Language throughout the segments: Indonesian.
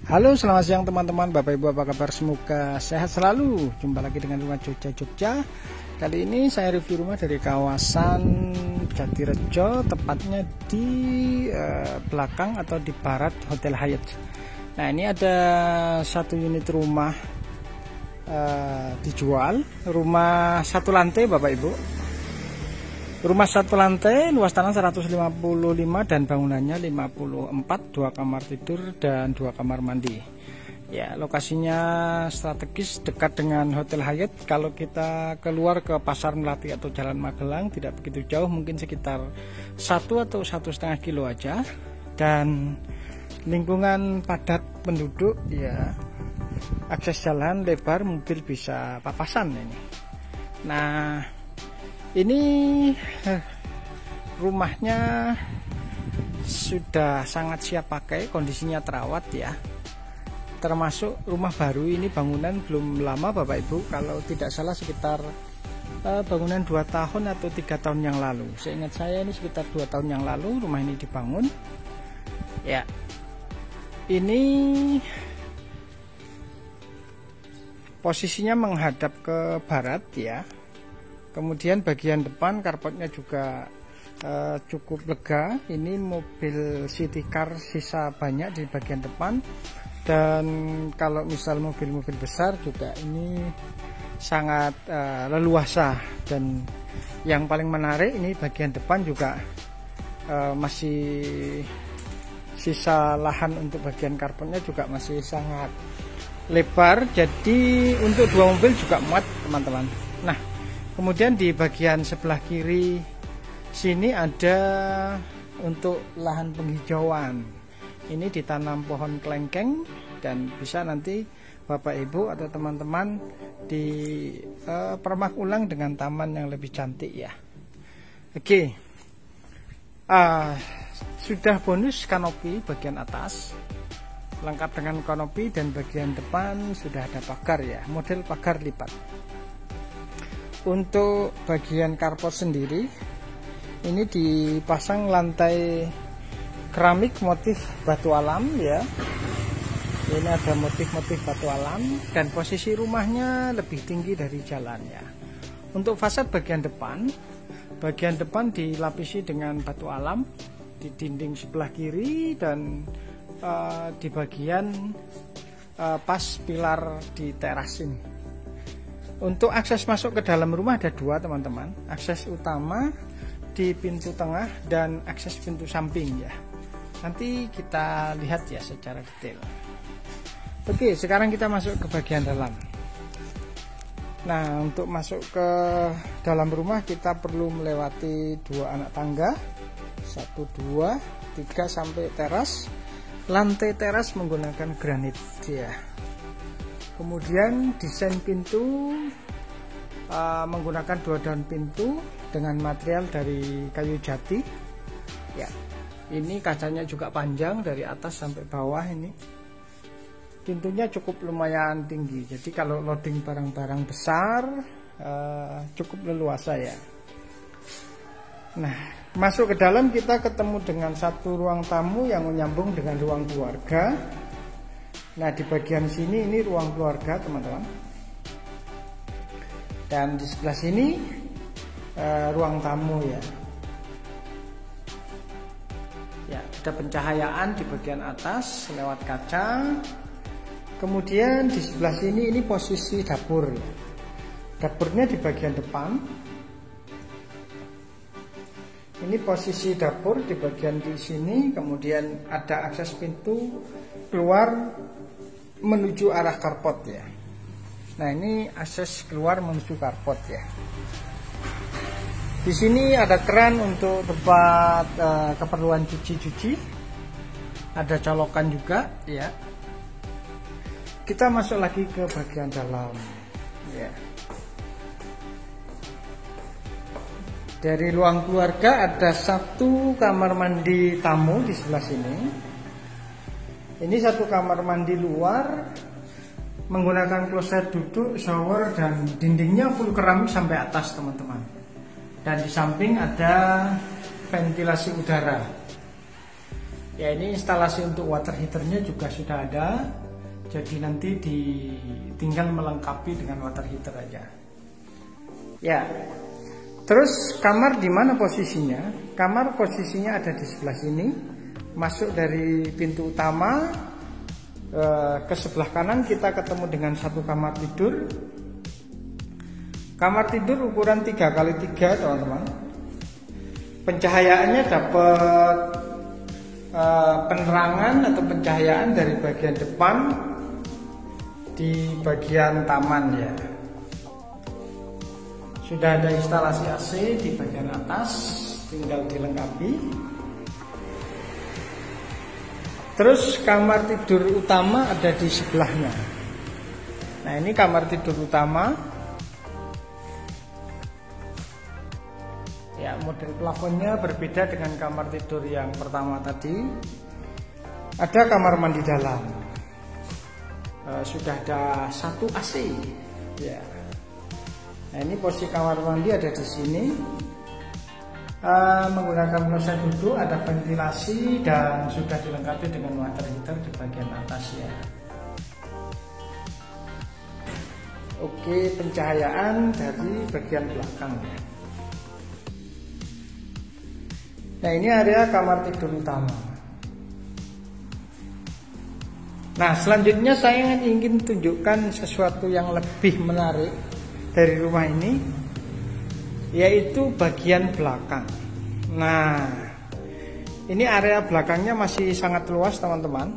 Halo, selamat siang teman-teman, Bapak Ibu, apa kabar? Semoga sehat selalu. Jumpa lagi dengan Rumah Jogja. Kali ini saya review rumah dari kawasan Jatirejo, tepatnya di belakang atau di barat Hotel Hyatt. Nah, ini ada satu unit rumah dijual, rumah satu lantai Bapak Ibu. Rumah satu lantai, luas tanah 155 dan bangunannya 54, 2 kamar tidur dan 2 kamar mandi. Ya, lokasinya strategis dekat dengan Hotel Hyatt. Kalau kita keluar ke Pasar Melati atau Jalan Magelang tidak begitu jauh, mungkin sekitar 1 atau 1,5 kilo aja. Dan lingkungan padat penduduk, ya, akses jalan lebar, mobil bisa papasan ini. Nah, ini rumahnya sudah sangat siap pakai, kondisinya terawat ya. Termasuk rumah baru, ini bangunan belum lama Bapak Ibu. Kalau tidak salah sekitar bangunan 2 tahun atau 3 tahun yang lalu. Seingat saya ini sekitar 2 tahun yang lalu rumah ini dibangun. Ya, ini posisinya menghadap ke barat ya. Kemudian bagian depan karpetnya juga cukup lega. Ini mobil city car sisa banyak di bagian depan. Dan kalau misal mobil-mobil besar juga ini sangat leluasa. Dan yang paling menarik ini bagian depan juga masih sisa lahan untuk bagian karpetnya juga masih sangat lebar. Jadi untuk 2 mobil juga muat teman-teman. Nah, kemudian di bagian sebelah kiri sini ada untuk lahan penghijauan. Ini ditanam pohon kelengkeng dan bisa nanti Bapak Ibu atau teman-teman dipermak ulang dengan taman yang lebih cantik ya. Oke, sudah bonus kanopi bagian atas, lengkap dengan kanopi, dan bagian depan sudah ada pagar ya, model pagar lipat. Untuk bagian karpet sendiri ini dipasang lantai keramik motif batu alam ya. Ini ada motif-motif batu alam dan posisi rumahnya lebih tinggi dari jalan ya. Untuk fasad bagian depan dilapisi dengan batu alam di dinding sebelah kiri dan di bagian pas pilar di teras ini. Untuk akses masuk ke dalam rumah ada 2 teman-teman. Akses utama di pintu tengah dan akses pintu samping ya. Nanti kita lihat ya secara detail. Oke, sekarang kita masuk ke bagian dalam. Nah, untuk masuk ke dalam rumah kita perlu melewati 2 anak tangga. 1, 2, 3 sampai teras. Lantai teras menggunakan granit ya. Kemudian desain pintu menggunakan 2 daun pintu dengan material dari kayu jati ya. Ini kacanya juga panjang dari atas sampai bawah. Ini pintunya cukup lumayan tinggi, jadi kalau loading barang-barang besar cukup leluasa ya. Nah, masuk ke dalam kita ketemu dengan satu ruang tamu yang menyambung dengan ruang keluarga. Nah, di bagian sini ini ruang keluarga teman-teman. Dan di sebelah sini ruang tamu ya. Ya, ada pencahayaan di bagian atas lewat kaca. Kemudian di sebelah sini ini posisi dapur ya. Dapurnya di bagian depan. Ini posisi dapur di bagian di sini. Kemudian ada akses pintu keluar menuju arah karpet ya. Nah, ini akses keluar menuju karpet ya. Di sini ada keran untuk tempat keperluan cuci-cuci. Ada colokan juga ya. Kita masuk lagi ke bagian dalam ya. Dari ruang keluarga ada 1 kamar mandi tamu di sebelah sini. Ini 1 kamar mandi luar menggunakan kloset duduk, shower, dan dindingnya full keramik sampai atas teman-teman. Dan di samping ada ventilasi udara. Ya, ini instalasi untuk water heaternya juga sudah ada. Jadi nanti tinggal melengkapi dengan water heater aja. Ya. Terus kamar di mana posisinya? Kamar posisinya ada di sebelah sini. Masuk dari pintu utama ke sebelah kanan kita ketemu dengan satu kamar tidur. Kamar tidur ukuran 3x3, teman-teman. Pencahayaannya dapat penerangan atau pencahayaan dari bagian depan di bagian taman ya. Sudah ada instalasi AC di bagian atas, tinggal dilengkapi. Terus kamar tidur utama ada di sebelahnya. Nah, ini kamar tidur utama. Ya, model plafonnya berbeda dengan kamar tidur yang pertama tadi. Ada kamar mandi dalam. Sudah ada satu AC. Ya. Nah, ini posisi kamar mandi ada di sini. Menggunakan meja duduk, ada ventilasi dan sudah dilengkapi dengan water heater di bagian atas ya. Oke, pencahayaan dari bagian belakang ya. Nah, ini area kamar tidur utama. Nah, selanjutnya saya ingin tunjukkan sesuatu yang lebih menarik dari rumah ini, yaitu bagian belakang. Nah, ini area belakangnya masih sangat luas, teman-teman.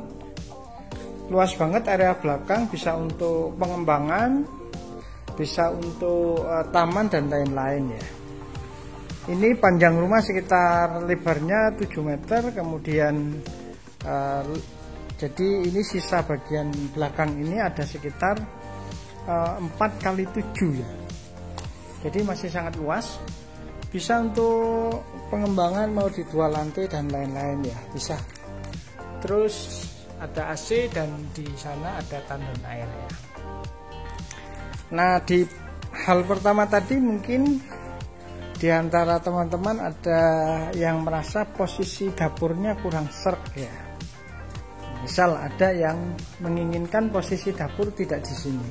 Luas banget area belakang, bisa untuk pengembangan, bisa untuk taman dan lain-lain ya. Ini panjang rumah sekitar lebarnya 7 meter, kemudian jadi ini sisa bagian belakang ini ada sekitar 4x7 ya. Jadi masih sangat luas, bisa untuk pengembangan mau di 2 lantai dan lain-lain ya, bisa. Terus ada AC dan di sana ada tandon air ya. Nah, di hal pertama tadi mungkin di antara teman-teman ada yang merasa posisi dapurnya kurang serg ya. Misal ada yang menginginkan posisi dapur tidak di sini.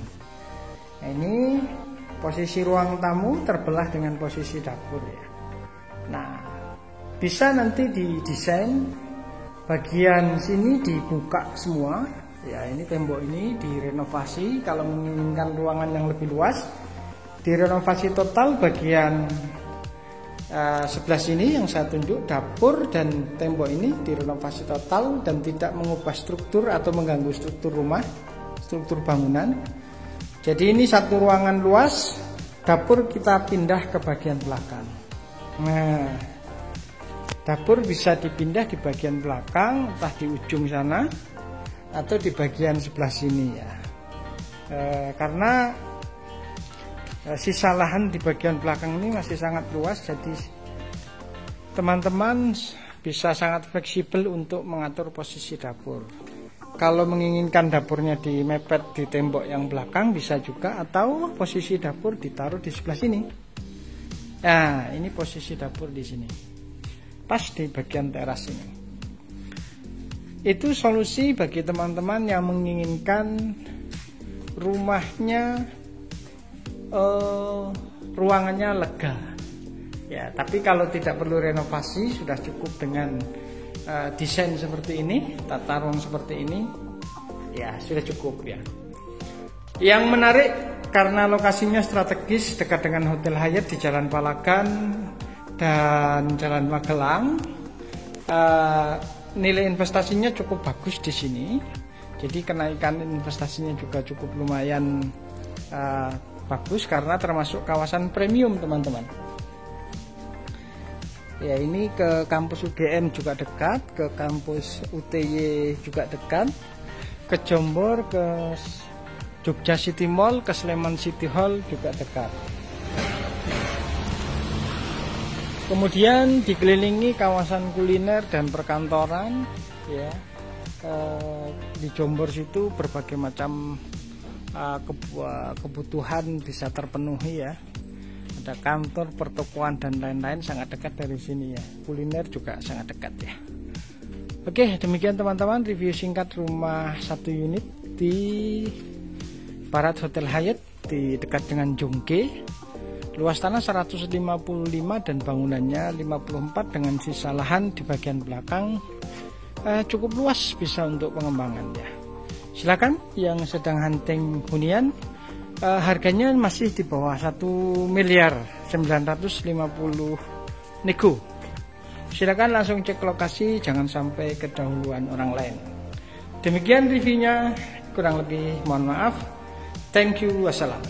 Nah, ini posisi ruang tamu terbelah dengan posisi dapur ya. Nah, bisa nanti didesain bagian sini dibuka semua ya. Ini tembok ini direnovasi kalau menginginkan ruangan yang lebih luas. Direnovasi total bagian sebelah sini yang saya tunjuk, dapur dan tembok ini direnovasi total dan tidak mengubah struktur atau mengganggu struktur rumah, struktur bangunan. Jadi ini satu ruangan luas, dapur kita pindah ke bagian belakang. Nah, dapur bisa dipindah di bagian belakang, entah di ujung sana atau di bagian sebelah sini ya. Karena sisa lahan di bagian belakang ini masih sangat luas, jadi teman-teman bisa sangat fleksibel untuk mengatur posisi dapur. Kalau menginginkan dapurnya dimepet di tembok yang belakang bisa juga, atau posisi dapur ditaruh di sebelah sini. Nah, ini posisi dapur di sini, pas di bagian teras ini. Itu solusi bagi teman-teman yang menginginkan rumahnya ruangannya lega ya. Tapi kalau tidak perlu renovasi, sudah cukup dengan desain seperti ini, tata ruang seperti ini ya, sudah cukup ya. Yang menarik karena lokasinya strategis dekat dengan Hotel Hyatt di Jalan Palagan dan Jalan Magelang. Nilai investasinya cukup bagus di sini, jadi kenaikan investasinya juga cukup lumayan bagus karena termasuk kawasan premium, teman-teman. Ya, ini ke kampus UGM juga dekat, ke kampus UTY juga dekat, ke Jombor, ke Jogja City Mall, ke Sleman City Hall juga dekat. Kemudian dikelilingi kawasan kuliner dan perkantoran ya. Di Jombor situ berbagai macam kebutuhan bisa terpenuhi ya. Ada kantor, pertokoan dan lain-lain sangat dekat dari sini ya. Kuliner juga sangat dekat ya. Oke, demikian teman-teman review singkat rumah 1 unit di Barat Hotel Hyatt di dekat dengan Jongke. Luas tanah 155 dan bangunannya 54 dengan sisa lahan di bagian belakang cukup luas, bisa untuk pengembangan ya. Silakan yang sedang hunting hunian, harganya masih di bawah 1.950.000 nego. Silakan langsung cek lokasi, jangan sampai kedahuluan orang lain. Demikian reviewnya, kurang lebih mohon maaf. Thank you, wassalam.